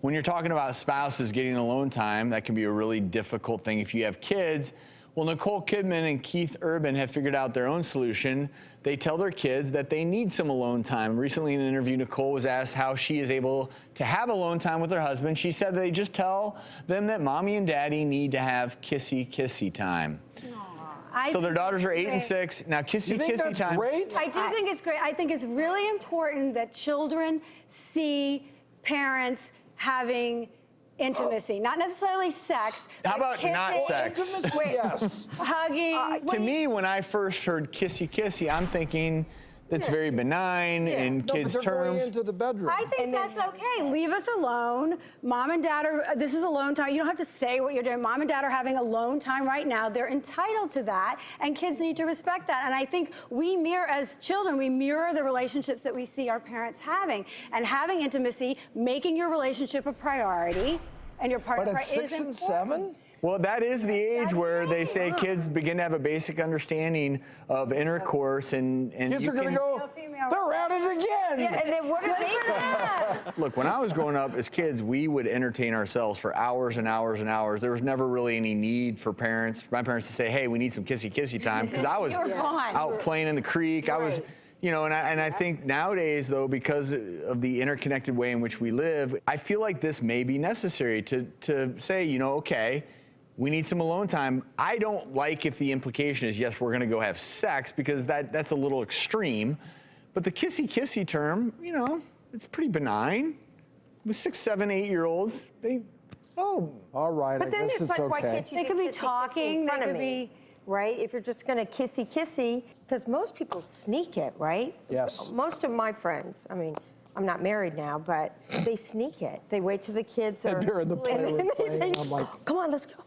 when you're talking about spouses getting alone time, that can be a really difficult thing if you have kids. Well, Nicole Kidman and Keith Urban have figured out their own solution. They tell their kids that they need some alone time. Recently in an interview, Nicole was asked how she is able to have alone time with her husband. She said they just tell them that mommy and daddy need to have kissy time. So their daughters are 8 and 6. Now, kissy time. Great? I do think it's great. I think it's really important that children see parents having intimacy, not necessarily sex. How about kissing, not sex? Yes. Hugging. To me, when I first heard kissy, I'm thinking it's very benign in kids' but they're terms. going into the bedroom. I think that's okay. Leave us alone. Mom and dad are, this is alone time. You don't have to say what you're doing. Mom and dad are having alone time right now. They're entitled to that, and kids need to respect that. And I think we mirror, as children, we mirror the relationships that we see our parents having. And having intimacy, making your relationship a priority, and your partner But at is 6 and important. 7? Well, that is the age where they say kids begin to have a basic understanding of intercourse, and Kids you are going can to go, they're at it again. Yeah, and then what are they? Look, when I was growing up as kids, we would entertain ourselves for hours and hours and hours. There was never really any need for my parents to say, hey, we need some kissy time, because I was out playing in the creek. I was, you know, and I think nowadays, though, because of the interconnected way in which we live, I feel like this may be necessary to say, you know, okay, we need some alone time. I don't like if the implication is, yes, we're gonna go have sex, because that's a little extreme. But the kissy term, you know, it's pretty benign. With 6, 7, 8-year-olds, All right, But I then guess it's it's like, why okay. can't you They do could be kissy talking, in front they of could me? be... Right? If you're just going to kissy, because most people sneak it, right? Yes. Most of my friends, I mean, I'm not married now, but they sneak it. They wait till the kids are... They're in the playroom playing, I'm like... Come on, let's go.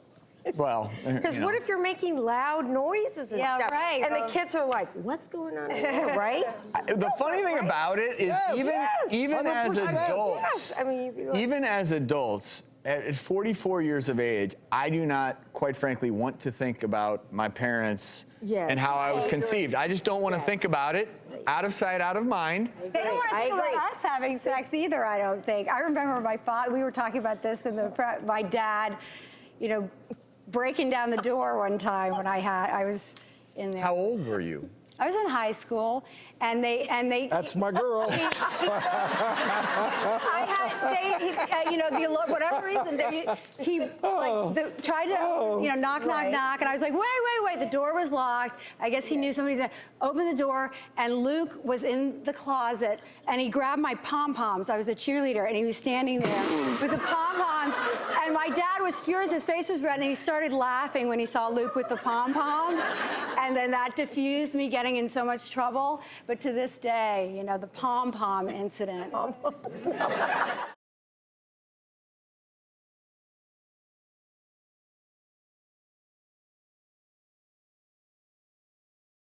well, Because what if you're making loud noises and stuff? right. And the kids are like, what's going on in here, right? The funny thing about it is, even as 100%. adults, Yes. I mean, you'd be like, even as adults, at 44 years of age, I do not, quite frankly, want to think about my parents and how I was conceived. I just don't want to think about it. Out of sight, out of mind. They don't want to think about us having sex either, I don't think. I remember my father, we were talking about this in my dad, you know, breaking down the door one time when I was in there. How old were you? I was in high school, and they. That's my girl. You know, whatever reason, he tried to, you know, knock, and I was like, wait, the door was locked. I guess he knew somebody was gonna open the door, and Luke was in the closet, and he grabbed my pom-poms. I was a cheerleader, and he was standing there with the pom-poms, and my dad was furious, his face was red, and he started laughing when he saw Luke with the pom-poms, and then that diffused me getting in so much trouble. But to this day, you know, the pom-pom incident.